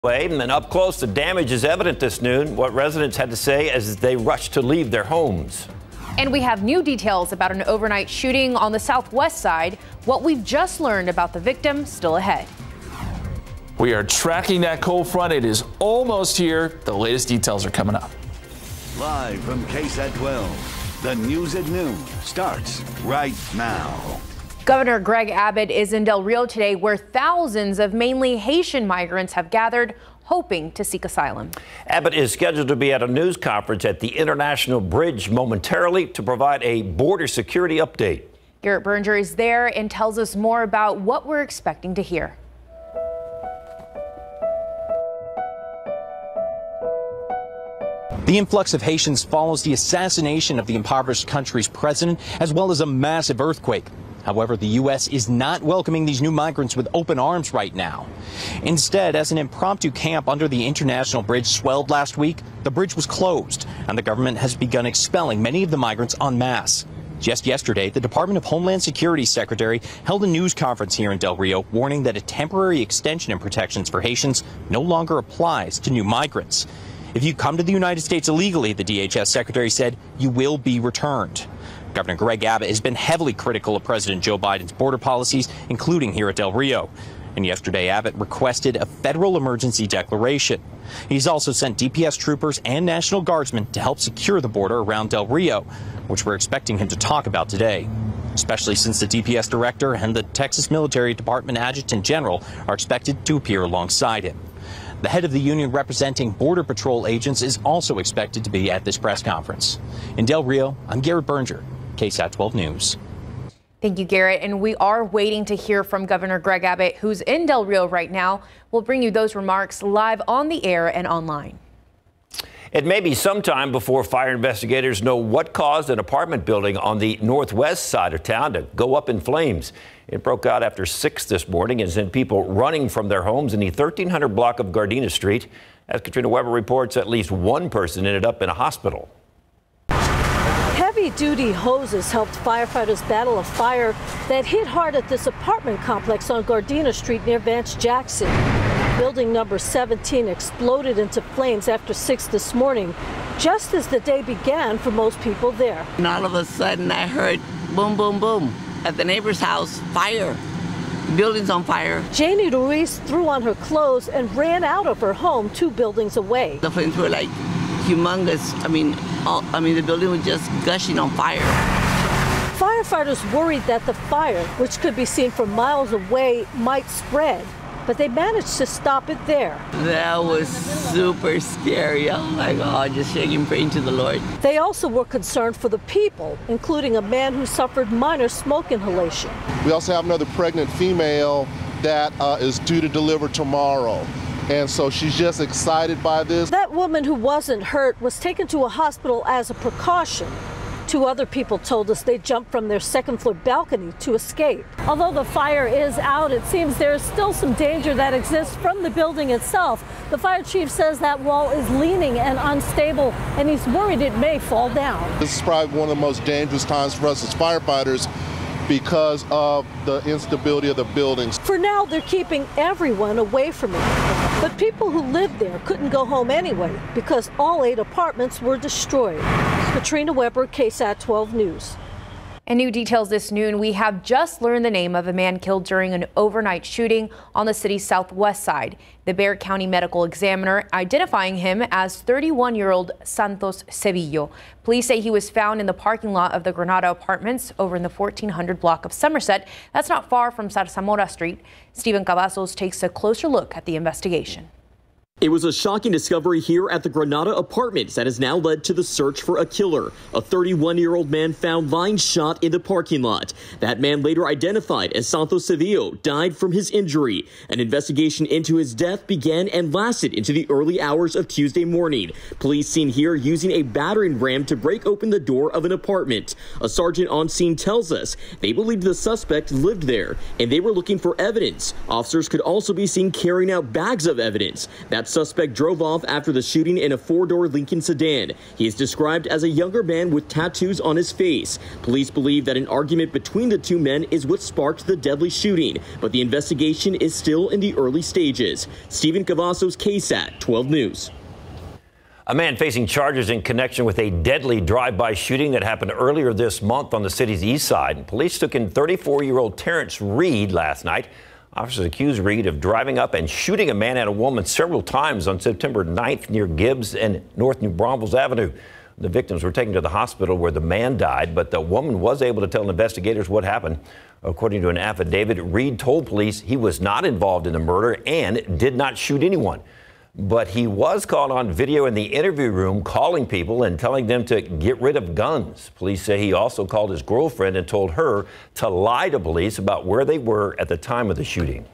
And then up close, the damage is evident this noon. What residents had to say as they rushed to leave their homes. And we have new details about an overnight shooting on the southwest side. What we've just learned about the victim still ahead. We are tracking that cold front. It is almost here. The latest details are coming up. Live from KSAT 12, the news at noon starts right now. Governor Greg Abbott is in Del Rio today, where thousands of mainly Haitian migrants have gathered, hoping to seek asylum. Abbott is scheduled to be at a news conference at the International Bridge momentarily to provide a border security update. Garrett Berger is there and tells us more about what we're expecting to hear. The influx of Haitians follows the assassination of the impoverished country's president, as well as a massive earthquake. However, the U.S. is not welcoming these new migrants with open arms right now. Instead, as an impromptu camp under the International Bridge swelled last week, the bridge was closed, and the government has begun expelling many of the migrants en masse. Just yesterday, the Department of Homeland Security Secretary held a news conference here in Del Rio, warning that a temporary extension in protections for Haitians no longer applies to new migrants. If you come to the United States illegally, the DHS Secretary said, you will be returned. Governor Greg Abbott has been heavily critical of President Joe Biden's border policies, including here at Del Rio. And yesterday, Abbott requested a federal emergency declaration. He's also sent DPS troopers and National Guardsmen to help secure the border around Del Rio, which we're expecting him to talk about today, especially since the DPS director and the Texas Military Department Adjutant General are expected to appear alongside him. The head of the union representing Border Patrol agents is also expected to be at this press conference. In Del Rio, I'm Garrett Berger, KSAT 12 News. Thank you, Garrett. And we are waiting to hear from Governor Greg Abbott, who's in Del Rio right now. We'll bring you those remarks live on the air and online. It may be some time before fire investigators know what caused an apartment building on the northwest side of town to go up in flames. It broke out after 6 this morning and sent people running from their homes in the 1300 block of Gardena Street. As Katrina Weber reports, at least one person ended up in a hospital. Heavy-duty hoses helped firefighters battle a fire that hit hard at this apartment complex on Gardena Street near Vance Jackson. Building number 17 exploded into flames after 6 this morning, just as the day began for most people there. And all of a sudden I heard boom, boom, boom. At the neighbor's house, fire. The building's on fire. Janie Ruiz threw on her clothes and ran out of her home 2 buildings away. The flames were like humongous. I mean, the building was just gushing on fire. Firefighters worried that the fire, which could be seen from miles away, might spread, but they managed to stop it there. That was super scary. Oh my God, just shaking, praying to the Lord. They also were concerned for the people, including a man who suffered minor smoke inhalation. We also have another pregnant female that is due to deliver tomorrow. And so she's just excited by this. That woman who wasn't hurt was taken to a hospital as a precaution. 2 other people told us they jumped from their 2nd-floor balcony to escape. Although the fire is out, it seems there's still some danger that exists from the building itself. The fire chief says that wall is leaning and unstable, and he's worried it may fall down. This is probably one of the most dangerous times for us as firefighters because of the instability of the buildings. For now, they're keeping everyone away from it. But people who lived there couldn't go home anyway because all 8 apartments were destroyed. Katrina Weber, KSAT 12 News. And new details this noon. We have just learned the name of a man killed during an overnight shooting on the city's southwest side. The Bexar County Medical Examiner identifying him as 31-year-old Santos Sevillo. Police say he was found in the parking lot of the Granada Apartments over in the 1400 block of Somerset. That's not far from Zarzamora Street. Stephen Cavazos takes a closer look at the investigation. It was a shocking discovery here at the Granada Apartments that has now led to the search for a killer. A 31-year-old man found lying shot in the parking lot. That man, later identified as Santos Sevillo, died from his injury. An investigation into his death began and lasted into the early hours of Tuesday morning. Police seen here using a battering ram to break open the door of an apartment. A sergeant on scene tells us they believed the suspect lived there, and they were looking for evidence. Officers could also be seen carrying out bags of evidence. That suspect drove off after the shooting in a four-door Lincoln sedan. He is described as a younger man with tattoos on his face. Police believe that an argument between the two men is what sparked the deadly shooting, but the investigation is still in the early stages. Stephen Cavazos, KSAT 12 News. A man facing charges in connection with a deadly drive-by shooting that happened earlier this month on the city's east side. Police took in 34-year-old Terrence Reed last night. Officers accused Reed of driving up and shooting a man and a woman several times on September 9th near Gibbs and North New Braunfels Avenue. The victims were taken to the hospital where the man died, but the woman was able to tell investigators what happened. According to an affidavit, Reed told police he was not involved in the murder and did not shoot anyone. But he was caught on video in the interview room calling people and telling them to get rid of guns. Police say he also called his girlfriend and told her to lie to police about where they were at the time of the shooting.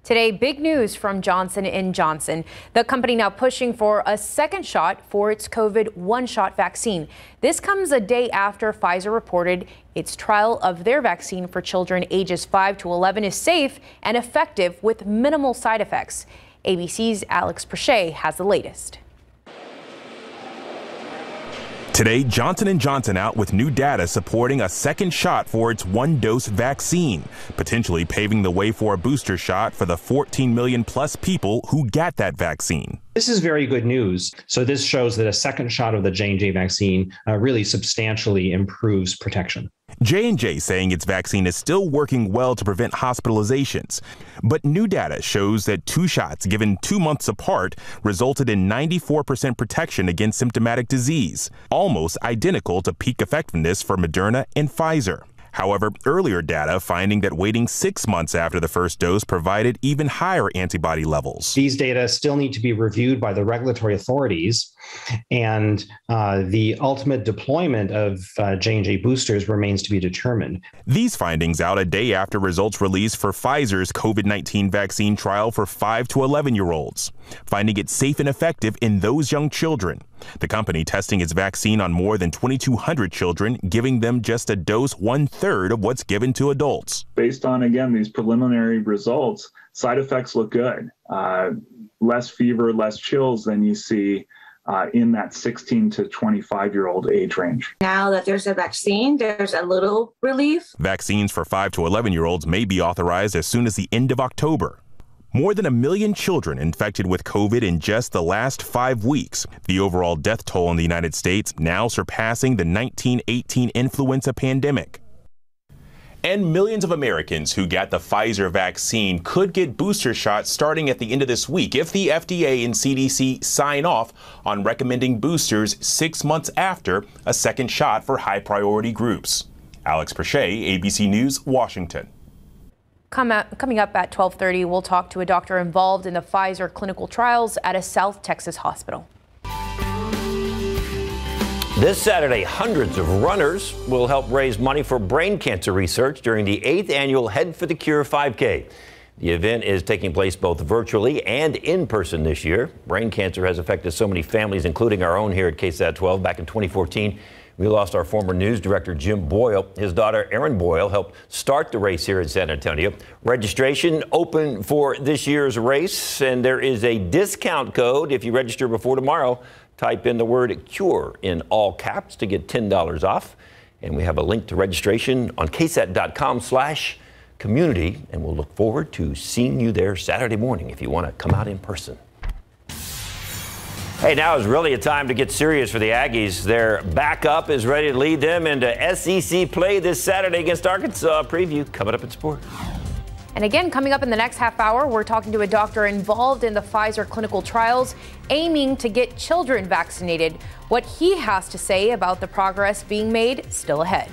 Today, big news from Johnson & Johnson, the company now pushing for a second shot for its COVID one-shot vaccine. This comes a day after Pfizer reported its trial of their vaccine for children ages 5 to 11 is safe and effective with minimal side effects. ABC's Alex Prochet has the latest. Today, Johnson & Johnson out with new data supporting a second shot for its one-dose vaccine, potentially paving the way for a booster shot for the 14 million plus people who got that vaccine. This is very good news. So this shows that a second shot of the J&J vaccine really substantially improves protection. J&J saying its vaccine is still working well to prevent hospitalizations. But new data shows that 2 shots given 2 months apart resulted in 94% protection against symptomatic disease, almost identical to peak effectiveness for Moderna and Pfizer. However, earlier data finding that waiting 6 months after the first dose provided even higher antibody levels. These data still need to be reviewed by the regulatory authorities, and the ultimate deployment of J&J boosters remains to be determined. These findings out a day after results released for Pfizer's COVID-19 vaccine trial for 5 to 11-year-olds, finding it safe and effective in those young children. The company testing its vaccine on more than 2,200 children, giving them just a dose 1/3 of what's given to adults. Based on, again, these preliminary results, side effects look good. Less fever, less chills than you see in that 16 to 25-year-old age range. Now that there's a vaccine, there's a little relief. Vaccines for 5 to 11-year-olds may be authorized as soon as the end of October. More than 1 million children infected with COVID in just the last 5 weeks. The overall death toll in the United States now surpassing the 1918 influenza pandemic. And millions of Americans who got the Pfizer vaccine could get booster shots starting at the end of this week if the FDA and CDC sign off on recommending boosters 6 months after a second shot for high-priority groups. Alex Prochet, ABC News, Washington. Coming up at 12:30, we'll talk to a doctor involved in the Pfizer clinical trials at a South Texas hospital. This Saturday, hundreds of runners will help raise money for brain cancer research during the 8th annual Head for the Cure 5K. The event is taking place both virtually and in person this year. Brain cancer has affected so many families, including our own here at KSAT 12. Back in 2014, we lost our former news director, Jim Boyle. His daughter, Erin Boyle, helped start the race here in San Antonio. Registration open for this year's race, and there is a discount code if you register before tomorrow. Type in the word CURE in all caps to get $10 off. And we have a link to registration on ksat.com/community, and we'll look forward to seeing you there Saturday morning if you want to come out in person. Hey, now is really a time to get serious for the Aggies. Their backup is ready to lead them into SEC play this Saturday against Arkansas. Preview coming up in sport. And again, coming up in the next half hour, we're talking to a doctor involved in the Pfizer clinical trials, aiming to get children vaccinated. What he has to say about the progress being made still ahead.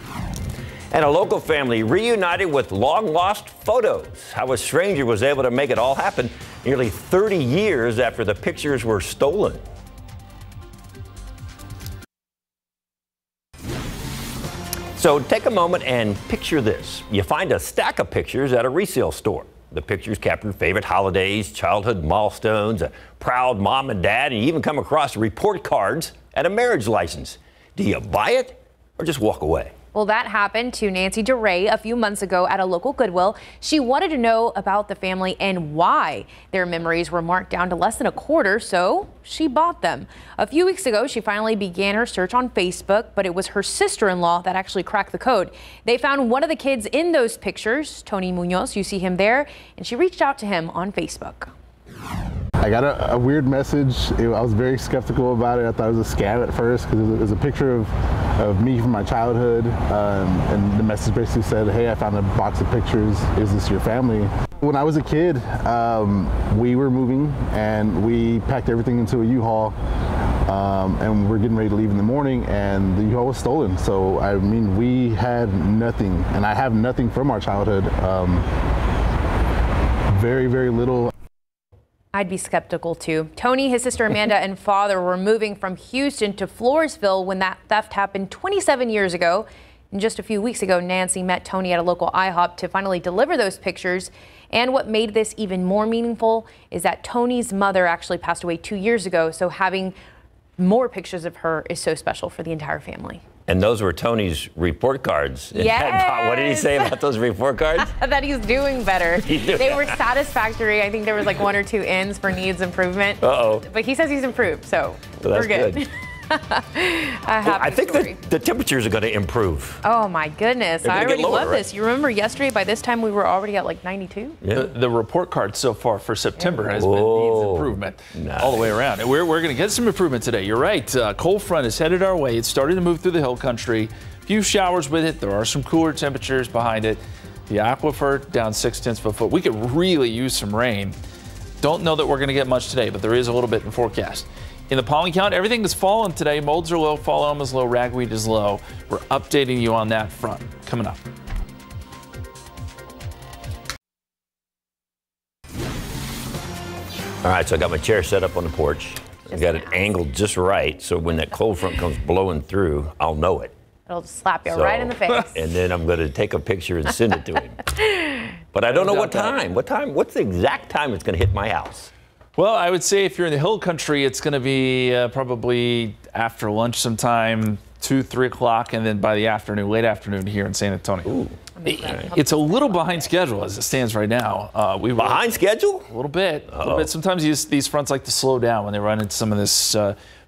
And a local family reunited with long-lost photos. How a stranger was able to make it all happen nearly 30 years after the pictures were stolen. So take a moment and picture this. You find a stack of pictures at a resale store. The pictures capture favorite holidays, childhood milestones, a proud mom and dad, and you even come across report cards and a marriage license. Do you buy it or just walk away? Well, that happened to Nancy DeRay a few months ago at a local Goodwill. She wanted to know about the family and why their memories were marked down to less than a quarter, so she bought them. A few weeks ago, she finally began her search on Facebook, but it was her sister-in-law that actually cracked the code. They found one of the kids in those pictures, Tony Munoz. You see him there, and she reached out to him on Facebook. I got a weird message. I was very skeptical about it. I thought it was a scam at first because it was a picture of me from my childhood, and the message basically said, "Hey, I found a box of pictures. Is this your family?" When I was a kid, we were moving and we packed everything into a U-Haul, and we're getting ready to leave in the morning, and the U-Haul was stolen. So I mean, we had nothing, and I have nothing from our childhood. Very, very little. I'd be skeptical too. Tony, his sister Amanda, and father were moving from Houston to Floresville when that theft happened 27 years ago. And just a few weeks ago, Nancy met Tony at a local IHOP to finally deliver those pictures. And what made this even more meaningful is that Tony's mother actually passed away 2 years ago. So having more pictures of her is so special for the entire family. And those were Tony's report cards. Yes. What did he say about those report cards? That he's doing better. They were satisfactory. I think there was like 1 or 2 ends for needs improvement. Uh-oh. But he says he's improved, so well, we're good. I think the temperatures are going to improve. Oh my goodness. I already love this. You remember yesterday, by this time we were already at like 92? Yeah. The report card so far for September has been needs improvement all the way around. And we're going to get some improvement today. You're right. Cold front is headed our way. It's starting to move through the hill country. A few showers with it. There are some cooler temperatures behind it. The aquifer down 0.6 of a foot. We could really use some rain. Don't know that we're going to get much today, but there is a little bit in forecast. In the pollen count, everything has fallen today. Molds are low, fall elm is low, ragweed is low. We're updating you on that front. Coming up. All right, so I got my chair set up on the porch. I got it angled just right, so when that cold front comes blowing through, I'll know it. It'll slap you right in the face. And then I'm going to take a picture and send it to him. But I don't know what time. What's the exact time it's going to hit my house? Well, I would say if you're in the hill country, it's going to be probably after lunch sometime, 2, 3 o'clock, and then by the afternoon, late afternoon here in San Antonio. Ooh. It's a little behind schedule as it stands right now. Behind schedule? A little bit. Sometimes these fronts like to slow down when they run into some of this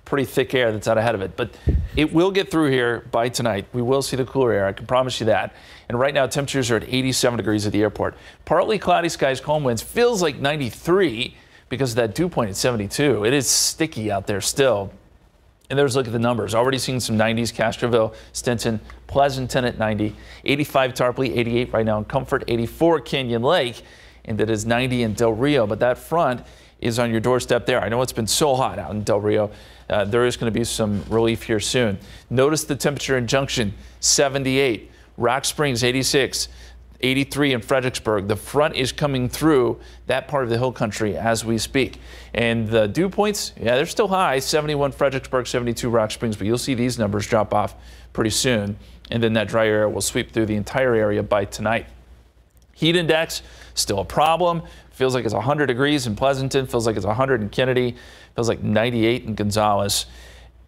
pretty thick air that's out ahead of it. But it will get through here by tonight. We will see the cooler air. I can promise you that. And right now, temperatures are at 87 degrees at the airport. Partly cloudy skies, calm winds. Feels like 93 because of that dew point at 72. It is sticky out there still. And there's a look at the numbers. Already seeing some 90s, Castroville, Stinson, Pleasanton at 90, 85 Tarpley, 88 right now in Comfort, 84 Canyon Lake, and that is 90 in Del Rio. But that front is on your doorstep there. I know it's been so hot out in Del Rio. There is going to be some relief here soon. Notice the temperature in Junction, 78, Rock Springs, 86. 83 in Fredericksburg. The front is coming through that part of the hill country as we speak. And the dew points, yeah, they're still high, 71 Fredericksburg, 72 Rock Springs, but you'll see these numbers drop off pretty soon. And then that dry air will sweep through the entire area by tonight. Heat index, still a problem. Feels like it's 100 degrees in Pleasanton, feels like it's 100 in Kennedy, feels like 98 in Gonzales.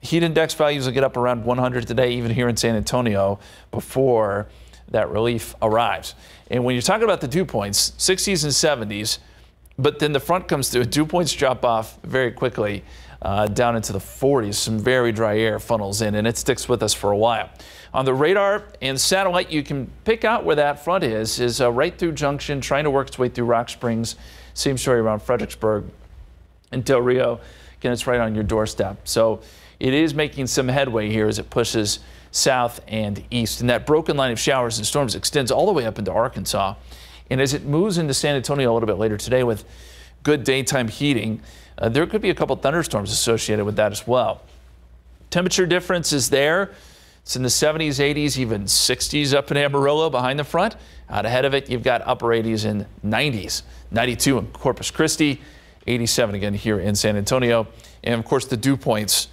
Heat index values will get up around 100 today, even here in San Antonio, before that relief arrives. And when you're talking about the dew points, 60s and 70s, but then the front comes through, dew points drop off very quickly down into the 40s. Some very dry air funnels in, and it sticks with us for a while. On the radar and satellite, you can pick out where that front is right through Junction, trying to work its way through Rock Springs. Same story around Fredericksburg and Del Rio. Again, it's right on your doorstep. So it is making some headway here as it pushes south and east. And that broken line of showers and storms extends all the way up into Arkansas. And as it moves into San Antonio a little bit later today with good daytime heating, there could be a couple thunderstorms associated with that as well. Temperature difference is there. It's in the 70s, 80s, even 60s up in Amarillo behind the front. Out ahead of it, you've got upper 80s and 90s. 92 in Corpus Christi, 87 again here in San Antonio. And of course, the dew points.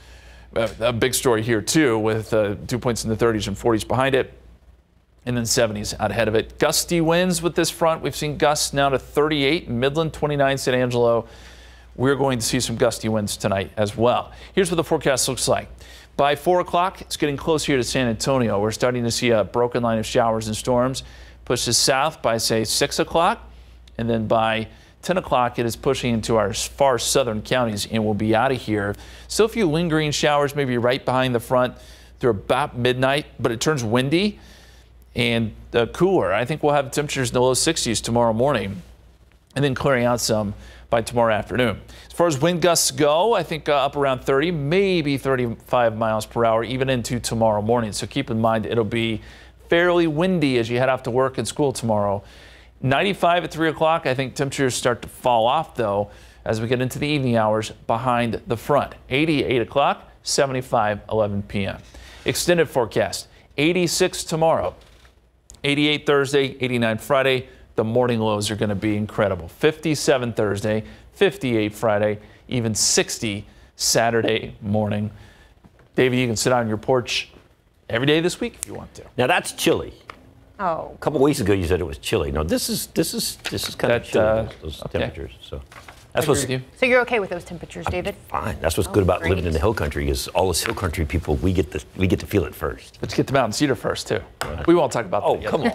A big story here, too, with dew points in the 30s and 40s behind it, and then 70s out ahead of it. Gusty winds with this front. We've seen gusts now to 38, Midland, 29, San Angelo. We're going to see some gusty winds tonight as well. Here's what the forecast looks like. By 4 o'clock, it's getting closer here to San Antonio. We're starting to see a broken line of showers and storms. Pushes south by, say, 6 o'clock. And then by 10 o'clock, it is pushing into our far southern counties and we'll be out of here. Still a few lingering showers, maybe right behind the front through about midnight, but it turns windy and cooler. I think we'll have temperatures in the low 60s tomorrow morning and then clearing out some by tomorrow afternoon. As far as wind gusts go, I think up around 30, maybe 35 miles per hour, even into tomorrow morning. So keep in mind it'll be fairly windy as you head off to work and school tomorrow. 95 at 3 o'clock. I think temperatures start to fall off, though, as we get into the evening hours behind the front. 80 at 8 o'clock, 75 11 p.m. Extended forecast, 86 tomorrow, 88 Thursday, 89 Friday. The morning lows are going to be incredible. 57 Thursday, 58 Friday, even 60 Saturday morning. David, you can sit on your porch every day this week if you want to. Now that's chilly. Oh. A couple weeks ago you said it was chilly. No, this is kind of chilly, those temperatures. So that's what's So you're okay with those temperatures, David? fine. That's what's good about living in the hill country is all us hill country people, we get to feel it first. Let's get to Mountain Cedar first, too. We won't talk about that yet. Come on.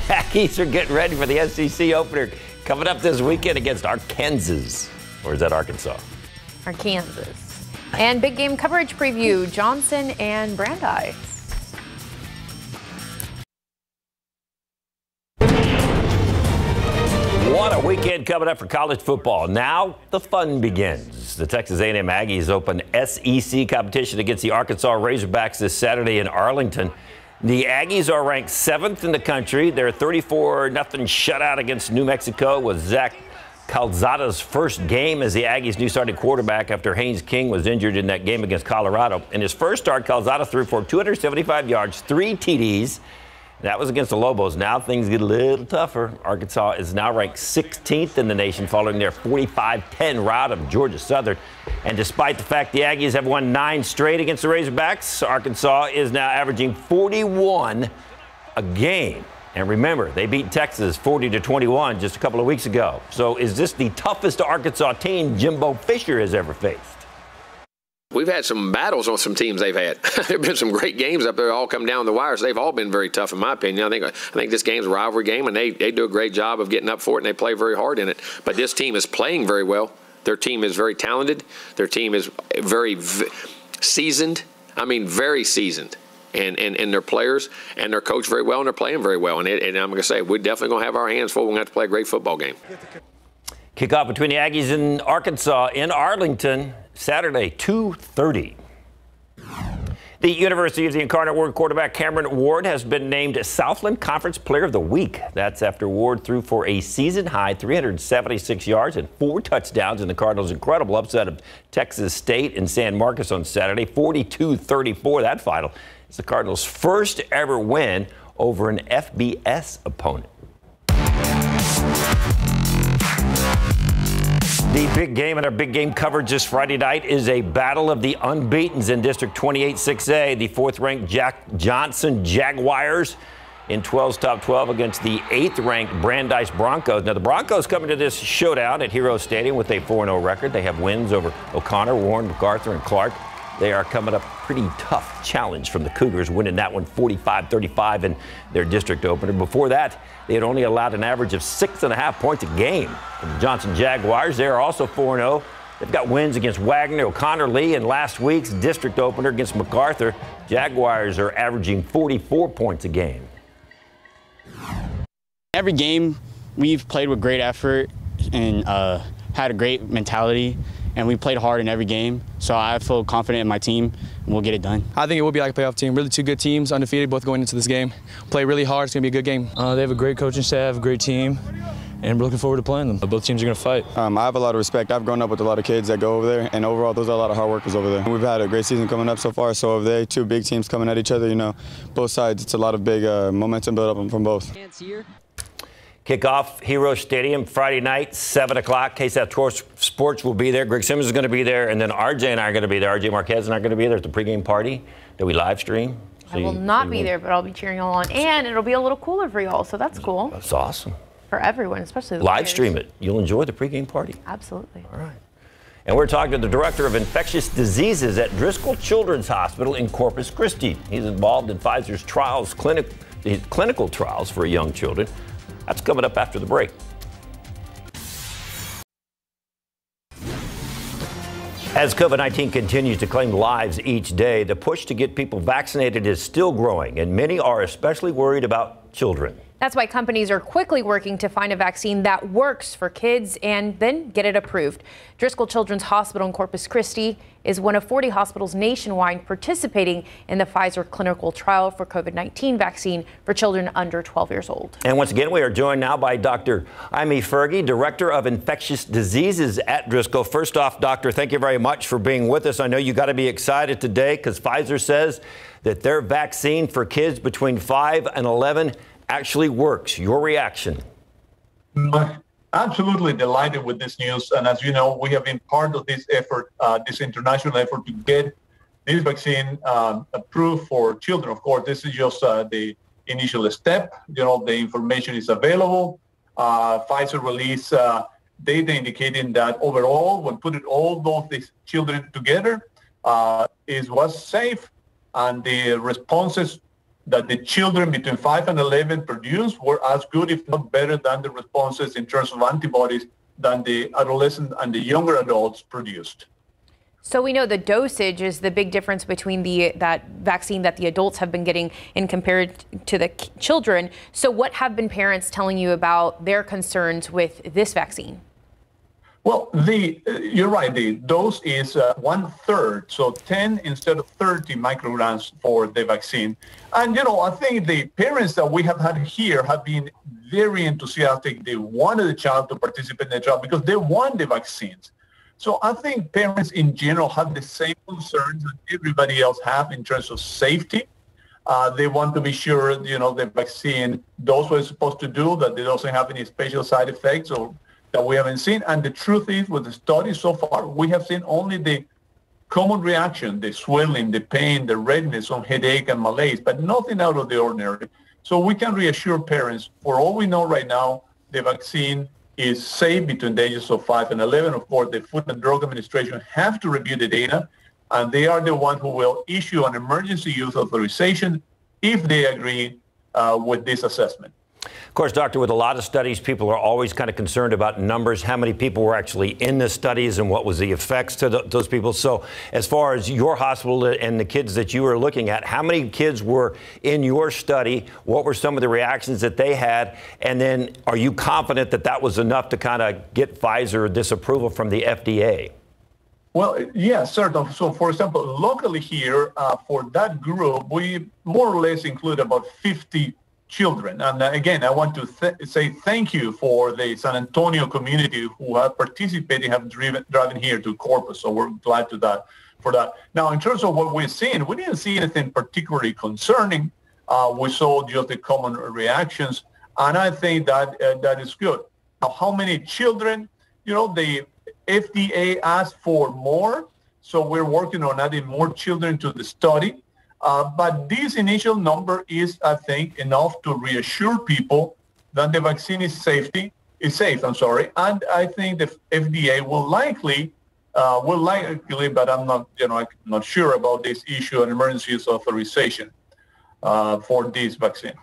Aggies are getting ready for the SEC opener coming up this weekend against Arkansas. Or is that Arkansas? Arkansas. And big game coverage preview, Johnson and Brandeis. What a weekend coming up for college football. Now the fun begins. The Texas A&M Aggies open SEC competition against the Arkansas Razorbacks this Saturday in Arlington. The Aggies are ranked 7th in the country. Their 34-0 shutout against New Mexico was Zach Calzada's first game as the Aggies' new starting quarterback after Haynes King was injured in that game against Colorado. In his first start, Calzada threw for 275 yards, 3 TDs. That was against the Lobos. Now things get a little tougher. Arkansas is now ranked 16th in the nation following their 45-10 rout of Georgia Southern. And despite the fact the Aggies have won 9 straight against the Razorbacks, Arkansas is now averaging 41 a game. And remember, they beat Texas 40-21 just a couple of weeks ago. So is this the toughest Arkansas team Jimbo Fisher has ever faced? We've had some battles on some teams they've had. There have been some great games up there, all come down the wire. So they've all been very tough, in my opinion. I think this game's a rivalry game, and they do a great job of getting up for it, and they play very hard in it. But this team is playing very well. Their team is very talented. Their team is very seasoned. I mean, very seasoned. And their players and their coach very well, and they're playing very well. And I'm going to say, we're definitely going to have our hands full. We're going to have to play a great football game. Kickoff between the Aggies and Arkansas in Arlington, Saturday, 2:30. The University of the Incarnate Word quarterback Cameron Ward has been named Southland Conference Player of the Week. That's after Ward threw for a season-high 376 yards and 4 touchdowns in the Cardinals' incredible upset of Texas State in San Marcos on Saturday, 42-34. That final is the Cardinals' first ever win over an FBS opponent. The big game and our big game coverage this Friday night is a battle of the unbeatens in District 28 6A. The 4th-ranked Jack Johnson Jaguars in 12's top 12 against the 8th-ranked Brandeis Broncos. Now, the Broncos coming to this showdown at Hero Stadium with a 4-0 record. They have wins over O'Connor, Warren, MacArthur, and Clark. They are coming up pretty tough challenge from the Cougars, winning that one 45-35 in their district opener. Before that, they had only allowed an average of 6.5 points a game. For the Johnson Jaguars, they are also 4-0. They've got wins against Wagner, O'Connor, Lee, and last week's district opener against MacArthur. Jaguars are averaging 44 points a game. Every game, we've played with great effort and had a great mentality. And we played hard in every game, so I feel confident in my team, and we'll get it done. I think it will be like a playoff team. Really 2 good teams, undefeated, both going into this game. Play really hard. It's going to be a good game. They have a great coaching staff, a great team, and we're looking forward to playing them. Both teams are going to fight. I have a lot of respect. I've grown up with a lot of kids that go over there, and overall, those are a lot of hard workers over there. We've had a great season coming up so far, so have they. 2 big teams coming at each other, you know, both sides. It's a lot of big momentum build up from both. Kickoff, Hero Stadium, Friday night, 7 o'clock. KSAT Sports will be there. Greg Simmons is going to be there. And then RJ and I are going to be there. RJ Marquez and I are going to be there at the pregame party that we live stream. I will not be there, but I'll be cheering along. And it'll be a little cooler for y'all, so that's cool. That's awesome. For everyone, especially the live players. stream it. You'll enjoy the pregame party. Absolutely. All right. And we're talking to the director of infectious diseases at Driscoll Children's Hospital in Corpus Christi. He's involved in Pfizer's clinical trials for young children. That's coming up after the break. As COVID-19 continues to claim lives each day, the push to get people vaccinated is still growing, and many are especially worried about children. That's why companies are quickly working to find a vaccine that works for kids and then get it approved. Driscoll Children's Hospital in Corpus Christi is one of 40 hospitals nationwide participating in the Pfizer clinical trial for COVID-19 vaccine for children under 12 years old. And once again, we are joined now by Dr. Amy Fergie, Director of Infectious Diseases at Driscoll. First off, Doctor, thank you very much for being with us. I know you got to be excited today because Pfizer says that their vaccine for kids between 5 and 11 actually works. Your reaction? Absolutely delighted with this news. And as you know, we have been part of this effort, this international effort to get this vaccine approved for children. Of course, this is just the initial step. You know, the information is available. Pfizer released data indicating that overall, when putting all these children together, it was safe, and the responses that the children between 5 and 11 produced were as good, if not better, than the responses in terms of antibodies than the adolescent and the younger adults produced. So we know the dosage is the big difference between that vaccine that the adults have been getting and compared to the children. So what have been parents telling you about their concerns with this vaccine? Well, you're right. The dose is 1/3, so 10 instead of 30 micrograms for the vaccine. And, you know, I think the parents that we have had here have been very enthusiastic. They wanted the child to participate in the trial because they want the vaccines. So I think parents in general have the same concerns that everybody else have in terms of safety. They want to be sure, you know, the vaccine does what it's supposed to do, that it doesn't have any special side effects or that we haven't seen. And the truth is, with the study so far, we have seen only the common reaction, the swelling, the pain, the redness, some headache and malaise, but nothing out of the ordinary. So we can reassure parents, for all we know right now, the vaccine is safe between the ages of 5 and 11. Of course, the Food and Drug Administration have to review the data, and they are the one who will issue an emergency use authorization if they agree with this assessment. Of course, Doctor, with a lot of studies, people are always kind of concerned about numbers, how many people were actually in the studies and what was the effects to those people. So as far as your hospital and the kids that you were looking at, how many kids were in your study? What were some of the reactions that they had? And then are you confident that that was enough to kind of get Pfizer this approval from the FDA? Well, yes, certainly. So, for example, locally here, for that group, we more or less include about 50 children. And again, I want to say thank you for the San Antonio community who have participated, have driven here to Corpus. So we're glad for that. Now, in terms of what we're seeing, we didn't see anything particularly concerning. We saw just the common reactions, and I think that that is good. Now, how many children? You know, the FDA asked for more, so we're working on adding more children to the study. But this initial number is, I think, enough to reassure people that the vaccine is safe. And I think the FDA will likely, but I'm not, I'm not sure about this issue, an emergency use authorization for this vaccine.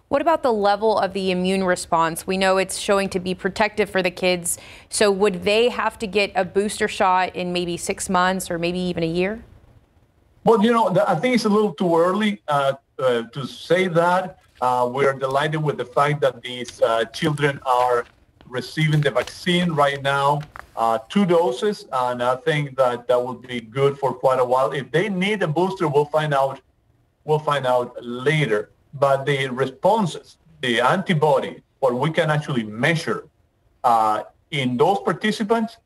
What about the level of the immune response? We know it's showing to be protective for the kids. So would they have to get a booster shot in maybe 6 months or maybe even a year? Well, I think it's a little too early to say that. We're delighted with the fact that these children are receiving the vaccine right now, 2 doses, and I think that that will be good for quite a while. If they need a booster, we'll find out later. But the responses, the antibody, what we can actually measure in those participants,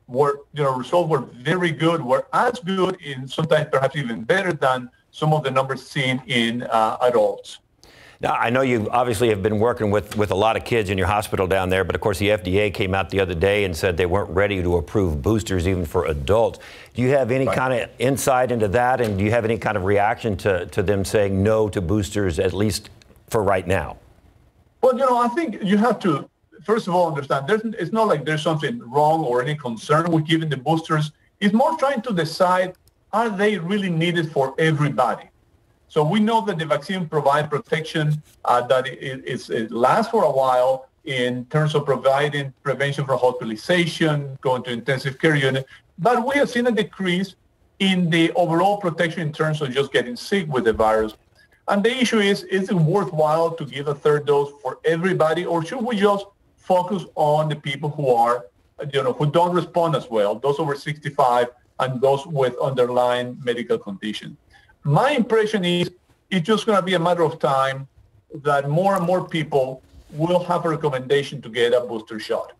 results were very good, were as good, and sometimes perhaps even better than some of the numbers seen in adults. Now, I know you obviously have been working with a lot of kids in your hospital down there, but of course the FDA came out the other day and said they weren't ready to approve boosters even for adults. Do you have any kind of insight into that, and do you have any kind of reaction to them saying no to boosters, at least for right now? Well, I think you have to first of all, understand, it's not like there's something wrong or any concern with giving the boosters. It's more trying to decide, are they really needed for everybody? So we know that the vaccine provides protection, that it lasts for a while in terms of providing prevention for hospitalization, going to intensive care unit. But we have seen a decrease in the overall protection in terms of just getting sick with the virus. And the issue is it worthwhile to give a third dose for everybody, or should we just focus on the people who are, who don't respond as well, those over 65 and those with underlying medical conditions? My impression is it's just going to be a matter of time that more and more people will have a recommendation to get a booster shot.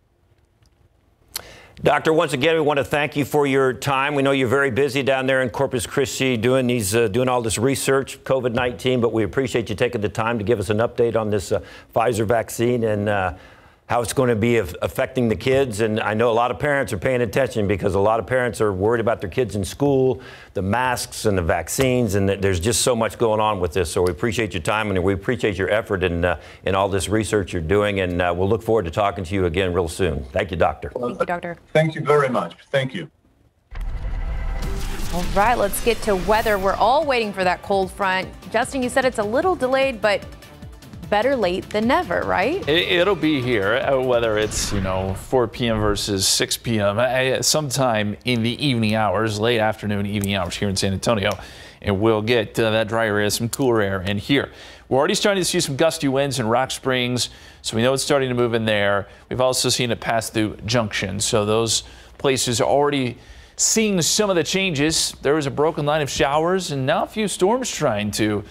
Doctor, once again, we want to thank you for your time. We know you're very busy down there in Corpus Christi doing all this research, COVID-19, but we appreciate you taking the time to give us an update on this Pfizer vaccine and how it's going to be affecting the kids. And I know a lot of parents are paying attention because a lot of parents are worried about their kids in school, the masks and the vaccines, and there's just so much going on with this. So we appreciate your time and we appreciate your effort in all this research you're doing. And we'll look forward to talking to you again real soon. Thank you, Doctor. Thank you, Doctor. Thank you very much. Thank you. All right, let's get to weather. We're all waiting for that cold front. Justin, you said it's a little delayed, but better late than never, right? It'll be here, whether it's, 4 p.m. versus 6 p.m. Sometime in the evening hours, late afternoon, evening hours here in San Antonio. And we'll get that drier air, some cooler air in here. We're already starting to see some gusty winds in Rock Springs, so we know it's starting to move in there. We've also seen it pass through Junction, so those places are already seeing some of the changes. There was a broken line of showers and now a few storms trying to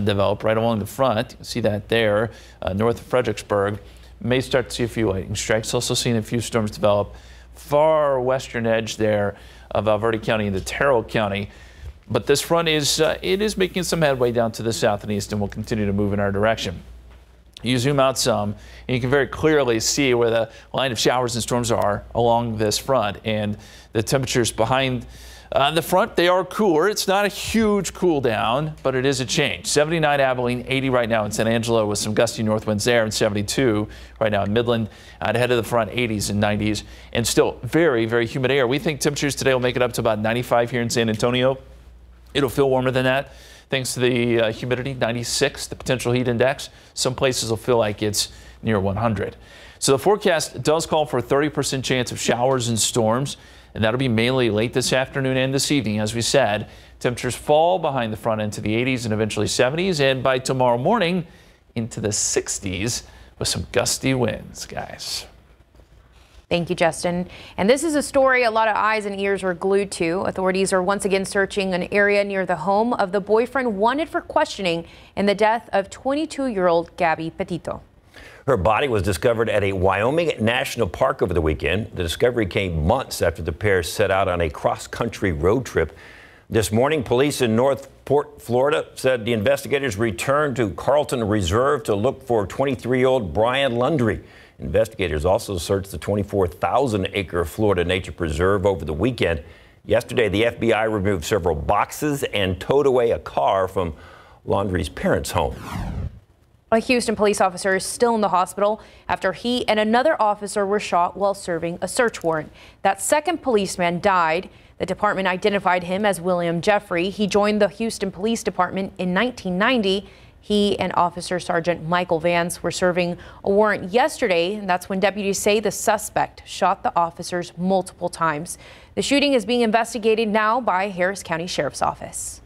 develop right along the front. You can see that there, north of Fredericksburg. May start to see a few lightning strikes. Also seeing a few storms develop far western edge there of Valverde County into Terrell County. But this front is making some headway down to the south and east and will continue to move in our direction. You zoom out some, and you can very clearly see where the line of showers and storms are along this front. And the temperatures behind the front, they are cooler. It's not a huge cool down, but it is a change. 79 Abilene, 80 right now in San Angelo with some gusty north winds there, and 72 right now in Midland. Ahead of the front, 80s and 90s, and still very, very humid air. We think temperatures today will make it up to about 95 here in San Antonio. It'll feel warmer than that thanks to the humidity, 96, the potential heat index. Some places will feel like it's near 100. So the forecast does call for a 30% chance of showers and storms, and that'll be mainly late this afternoon and this evening. As we said, temperatures fall behind the front end to the 80s and eventually 70s, and by tomorrow morning into the 60s with some gusty winds, guys. Thank you, Justin. And this is a story a lot of eyes and ears were glued to. Authorities are once again searching an area near the home of the boyfriend wanted for questioning in the death of 22-year-old Gabby Petito. Her body was discovered at a Wyoming National Park over the weekend. The discovery came months after the pair set out on a cross-country road trip. This morning, police in Northport, Florida, said the investigators returned to Carlton Reserve to look for 23-year-old Brian Lundry. Investigators also searched the 24,000-acre Florida Nature Preserve over the weekend. Yesterday, the FBI removed several boxes and towed away a car from Lundry's parents' home. A Houston police officer is still in the hospital after he and another officer were shot while serving a search warrant. That second policeman died. The department identified him as William Jeffrey. He joined the Houston Police Department in 1990. He and Officer Sergeant Michael Vance were serving a warrant yesterday, and that's when deputies say the suspect shot the officers multiple times. The shooting is being investigated now by Harris County Sheriff's Office.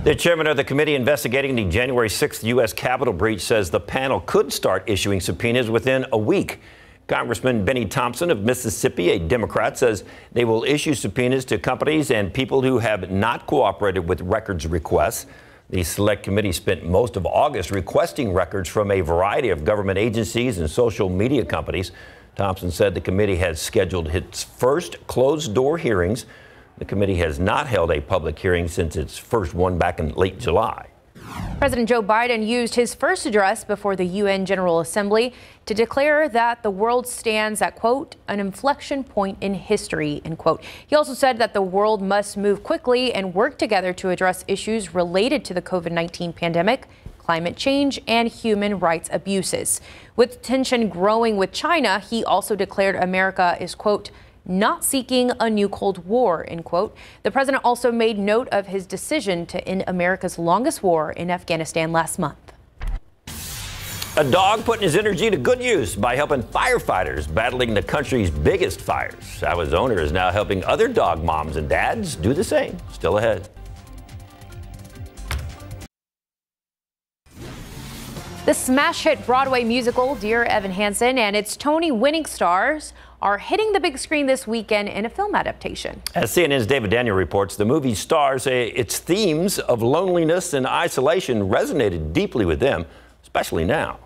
The chairman of the committee investigating the January 6th U.S. Capitol breach says the panel could start issuing subpoenas within a week. Congressman Benny Thompson of Mississippi, a Democrat, says they will issue subpoenas to companies and people who have not cooperated with records requests. The Select Committee spent most of August requesting records from a variety of government agencies and social media companies. Thompson said the committee has scheduled its first closed-door hearings. The committee has not held a public hearing since its first one back in late July. President Joe Biden used his first address before the UN General Assembly to declare that the world stands at, quote, an inflection point in history, end quote. He also said that the world must move quickly and work together to address issues related to the COVID-19 pandemic, climate change and human rights abuses. With tension growing with China, he also declared America is, quote, not seeking a new Cold War, end quote. The president also made note of his decision to end America's longest war in Afghanistan last month. A dog putting his energy to good use by helping firefighters battling the country's biggest fires. How his owner is now helping other dog moms and dads do the same. Still ahead. The smash hit Broadway musical Dear Evan Hansen and its Tony-winning stars are hitting the big screen this weekend in a film adaptation. As CNN's David Daniel reports, the movie's stars say its themes of loneliness and isolation resonated deeply with them, especially now.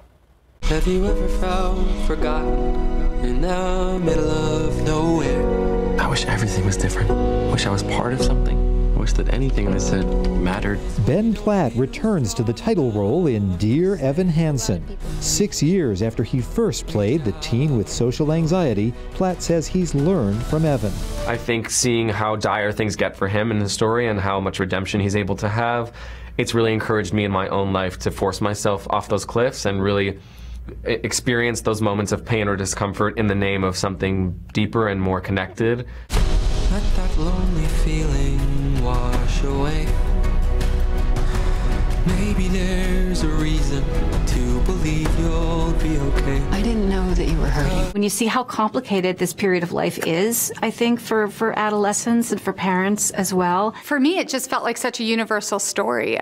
Have you ever felt forgotten in the middle of nowhere? I wish everything was different. Wish I was part of something. Wish that anything I said mattered. Ben Platt returns to the title role in Dear Evan Hansen. 6 years after he first played the teen with social anxiety, Platt says he's learned from Evan. I think seeing how dire things get for him in the story and how much redemption he's able to have, it's really encouraged me in my own life to force myself off those cliffs and really experience those moments of pain or discomfort in the name of something deeper and more connected. Let that lonely feeling wash away. Maybe there's a reason to believe you'll be okay. I didn't know that you were hurting. When you see how complicated this period of life is, I think for adolescents and for parents as well. For me, it just felt like such a universal story.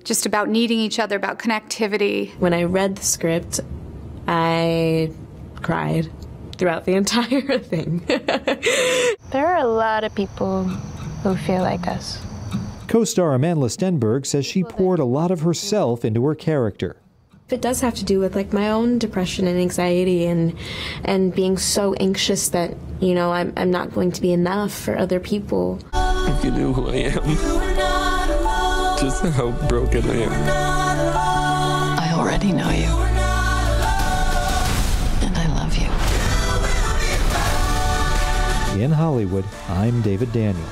Just about needing each other, about connectivity. When I read the script, I cried throughout the entire thing. There are a lot of people who feel like us. Co-star Amanda Stenberg says she poured a lot of herself into her character. It does have to do with like my own depression and anxiety and being so anxious that, you know, I'm not going to be enough for other people. If you knew who I am, just how broken I am. I already know you. And I love you. In Hollywood, I'm David Daniel.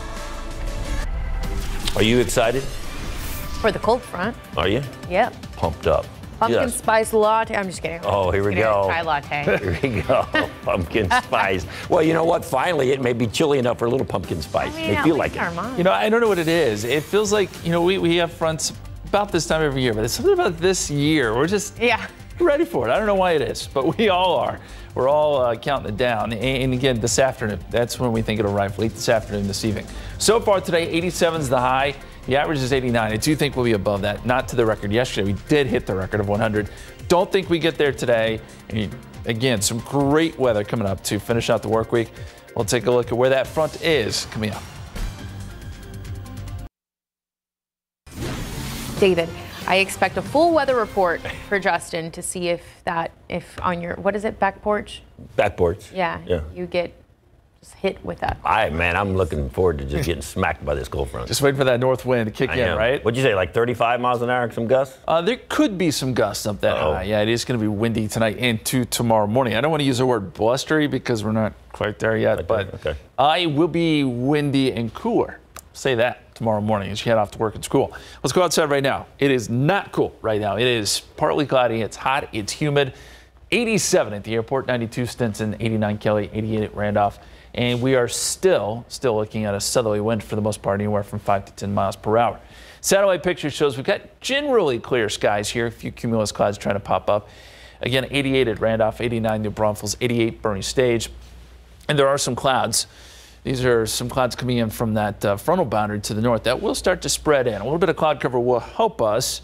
Are you excited? For the cold front. Are you? Yep. Pumped up. Pumpkin spice latte. I'm just kidding. Oh, here we go. Chai latte. Here we go. Pumpkin spice. Well, you know what? Finally, it may be chilly enough for a little pumpkin spice. I mean, they feel like it. You know, I don't know what it is. It feels like, you know, we have fronts about this time every year, but there's something about this year. We're just ready for it. I don't know why it is, but we all are. We're all counting it down. And again, this afternoon, that's when we think it'll arrive, late this afternoon, this evening. So far today, 87 is the high. The average is 89. I do think we'll be above that. Not to the record yesterday. We did hit the record of 100. Don't think we get there today. And again, some great weather coming up to finish out the work week. We'll take a look at where that front is coming up. David, I expect a full weather report for Justin to see if on your, what is it, back porch? Back porch. Yeah. You get just hit with that. I'm looking forward to just getting smacked by this cold front. Just waiting for that north wind to kick in, right? What'd you say, like 35 miles an hour, some gusts? There could be some gusts up that high. Yeah, it is going to be windy tonight into tomorrow morning. I don't want to use the word blustery because we're not quite there yet, but it will be windy and cooler. Say that tomorrow morning as you head off to work and school. Let's go outside right now. It is not cool right now. It is partly cloudy. It's hot. It's humid. 87 at the airport, 92 Stinson, 89 Kelly, 88 at Randolph. And we are still looking at a southerly wind for the most part, anywhere from 5 to 10 miles per hour. Satellite picture shows we've got generally clear skies here. A few cumulus clouds trying to pop up. Again, 88 at Randolph, 89 New Braunfels, 88 Bernie Stage. And there are some clouds. These are some clouds coming in from that frontal boundary to the north. That will start to spread in. A little bit of cloud cover will help us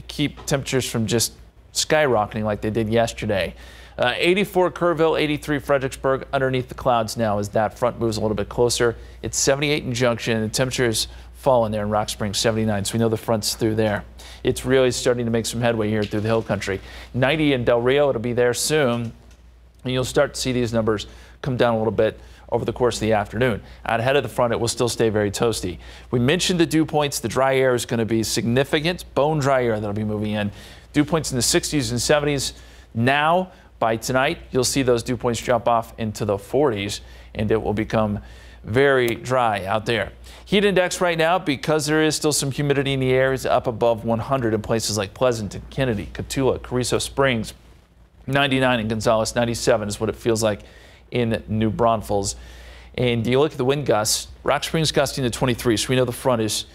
keep temperatures from just skyrocketing like they did yesterday. 84 Kerrville, 83 Fredericksburg, underneath the clouds now as that front moves a little bit closer. It's 78 in Junction. The temperatures falling there in Rock Springs, 79, so we know the front's through there. It's really starting to make some headway here through the hill country. 90 in Del Rio, it'll be there soon. And you'll start to see these numbers come down a little bit over the course of the afternoon. Out ahead of the front, it will still stay very toasty. We mentioned the dew points. The dry air is going to be significant, bone dry air that'll be moving in. Dew points in the 60s and 70s. Now, by tonight, you'll see those dew points drop off into the 40s. and it will become very dry out there. Heat index right now, because there is still some humidity in the air, is up above 100 in places like Pleasanton, Kennedy, Cotulla, Carrizo Springs. 99 in Gonzales, 97 is what it feels like in New Braunfels. And you look at the wind gusts, Rock Springs gusting to 23, so we know the front is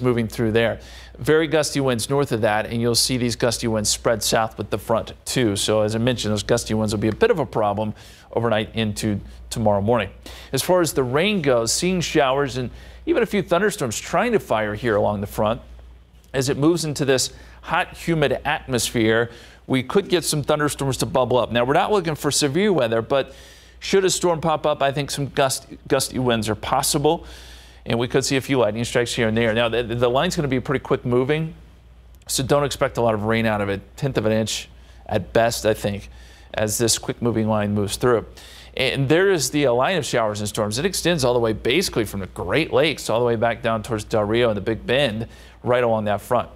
moving through there. Very gusty winds north of that, and you'll see these gusty winds spread south with the front too. So as I mentioned, those gusty winds will be a bit of a problem overnight into tomorrow morning. As far as the rain goes, seeing showers and even a few thunderstorms trying to fire here along the front. As it moves into this hot, humid atmosphere, we could get some thunderstorms to bubble up. Now, we're not looking for severe weather, but should a storm pop up, I think some gusty winds are possible, and we could see a few lightning strikes here and there. Now, the line's going to be pretty quick moving, so don't expect a lot of rain out of it. 1/10 of an inch at best, I think, as this quick moving line moves through. And there is the line of showers and storms. It extends all the way basically from the Great Lakes all the way back down towards Del Rio and the Big Bend, right along that front.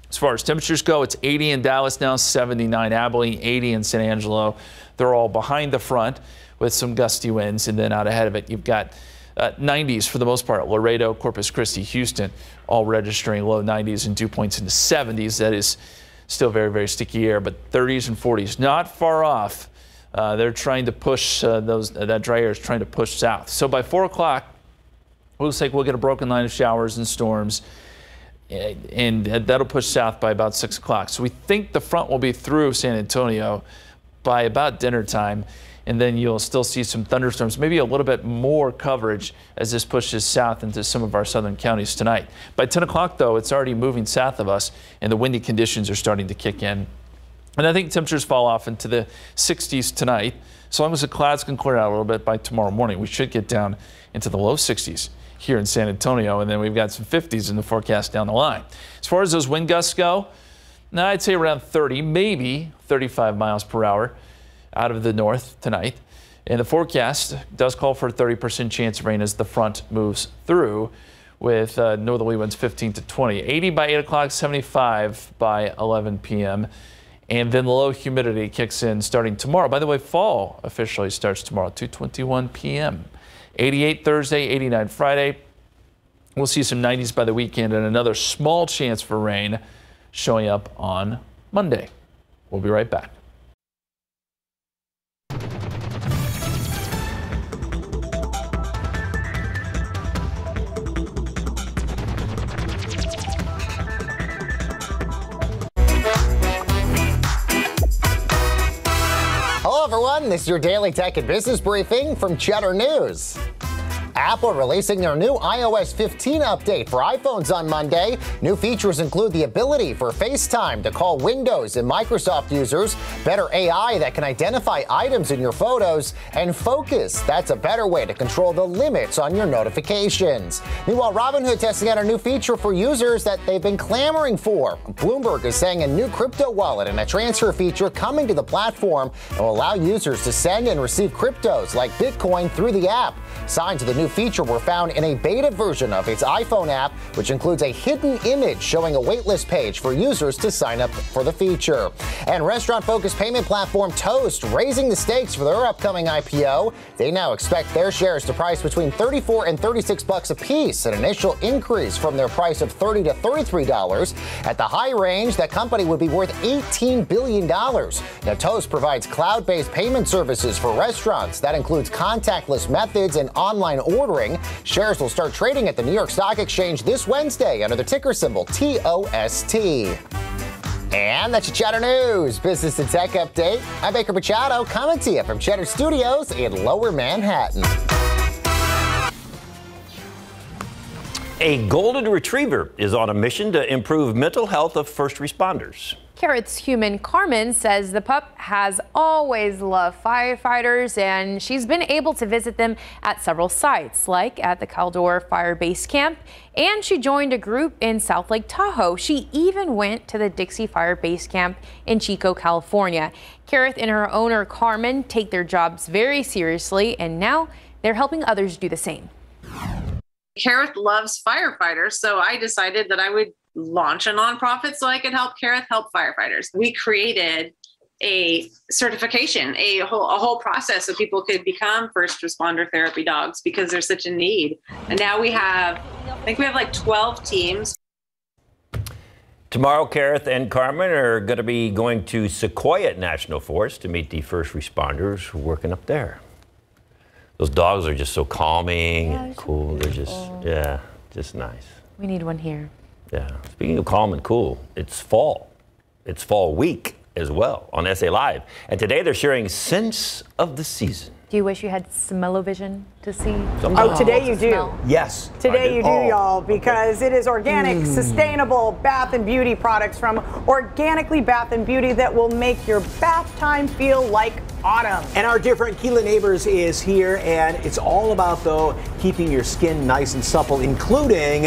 As far as temperatures go, it's 80 in Dallas now, 79 Abilene, 80 in San Angelo. They're all behind the front with some gusty winds, and then out ahead of it, you've got 90s for the most part. Laredo, Corpus Christi, Houston, all registering low 90s and dew points into 70s. That is still very, very sticky air, but 30s and 40s, not far off. They're trying to push that dry air is trying to push south. So by 4 o'clock, it looks like we'll get a broken line of showers and storms, and that'll push south by about 6 o'clock. So we think the front will be through San Antonio by about dinner time, and then you'll still see some thunderstorms, maybe a little bit more coverage as this pushes south into some of our southern counties tonight. By 10 o'clock, though, it's already moving south of us, and the windy conditions are starting to kick in. And I think temperatures fall off into the 60s tonight. As long as the clouds can clear out a little bit by tomorrow morning, we should get down into the low 60s here in San Antonio, and then we've got some 50s in the forecast down the line. As far as those wind gusts go, now I'd say around 30, maybe 35 miles per hour out of the north tonight. And the forecast does call for a 30% chance of rain as the front moves through, with northerly winds 15 to 20. 80 by 8 o'clock, 75 by 11 p.m. And then the low humidity kicks in starting tomorrow. By the way, fall officially starts tomorrow, 2:21 p.m. 88 Thursday, 89 Friday. We'll see some 90s by the weekend and another small chance for rain showing up on Monday. We'll be right back. Hello everyone, this is your daily tech and business briefing from Cheddar News. Apple releasing their new iOS 15 update for iPhones on Monday. New features include the ability for FaceTime to call Windows and Microsoft users, better AI that can identify items in your photos, and Focus. That's a better way to control the limits on your notifications. Meanwhile, Robinhood testing out a new feature for users that they've been clamoring for. Bloomberg is saying a new crypto wallet and a transfer feature coming to the platform and will allow users to send and receive cryptos like Bitcoin through the app. Signs of the new feature were found in a beta version of its iPhone app, which includes a hidden image showing a waitlist page for users to sign up for the feature. And restaurant-focused payment platform Toast raising the stakes for their upcoming IPO. They now expect their shares to price between $34 and $36 a piece, an initial increase from their price of $30 to $33. At the high range, that company would be worth $18 billion. Now, Toast provides cloud-based payment services for restaurants. That includes contactless methods and online ordering. Shares will start trading at the New York Stock Exchange this Wednesday under the ticker symbol TOST. And that's your Cheddar News Business and Tech Update. I'm Baker Machado coming to you from Cheddar Studios in Lower Manhattan. A golden retriever is on a mission to improve mental health of first responders. Carrot's human Carmen says the pup has always loved firefighters, and she's been able to visit them at several sites, like at the Caldor Fire Base Camp, and she joined a group in South Lake Tahoe. She even went to the Dixie Fire Base Camp in Chico, California. Carrot and her owner Carmen take their jobs very seriously, and now they're helping others do the same. Carrot loves firefighters, so I decided that I would launch a nonprofit so I could help Carrot help firefighters. We created a certification, a whole process so people could become first responder therapy dogs because there's such a need. And now I think we have like 12 teams. Tomorrow, Kareth and Carmen are going to be going to Sequoia National Forest to meet the first responders working up there. Those dogs are just so calming and cool. They're just nice. We need one here. Yeah. Speaking of calm and cool, it's fall. It's fall week as well on SA Live. And today they're sharing sense of the season. Do you wish you had smell-o-vision to see? Oh, today you do. Smell? Yes. Today you do, y'all, because it is organic, sustainable bath and beauty products from Organically Bath and Beauty that will make your bath time feel like autumn. And our dear friend Keela Neighbors is here, and it's all about, though, keeping your skin nice and supple, including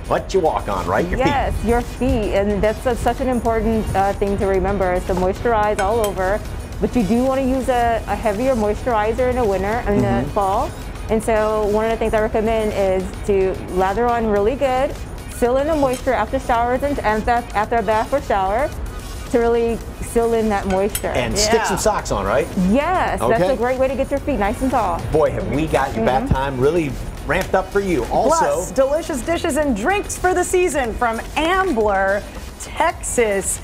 what you walk on, right? Your yes, feet. Your feet. And that's such an important thing to remember, is to moisturize all over. But you do want to use a heavier moisturizer in the winter and the fall. And so one of the things I recommend is to lather on really good, seal in the moisture after showers and after a bath or shower to really seal in that moisture. And stick some socks on, right? Yes, okay. That's a great way to get your feet nice and tall. Boy, have we got your bath time really ramped up for you. Also, plus, delicious dishes and drinks for the season from Ambler, Texas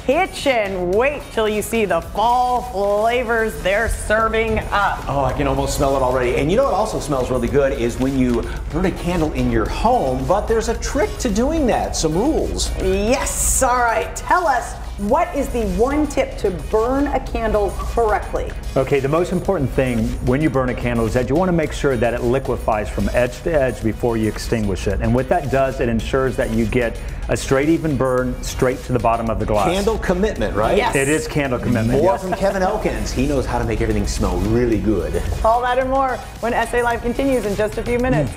Kitchen. Wait till you see the fall flavors they're serving up. Oh, I can almost smell it already. And you know what also smells really good is when you burn a candle in your home, but there's a trick to doing that, some rules. Yes, all right, tell us, what is the one tip to burn a candle correctly? Okay, the most important thing when you burn a candle is that you want to make sure that it liquefies from edge to edge before you extinguish it. And what that does, it ensures that you get a straight, even burn straight to the bottom of the glass. Candle commitment, right? Yes. It is candle commitment. More from Kevin Elkins. He knows how to make everything smell really good. All that and more when SA Live continues in just a few minutes.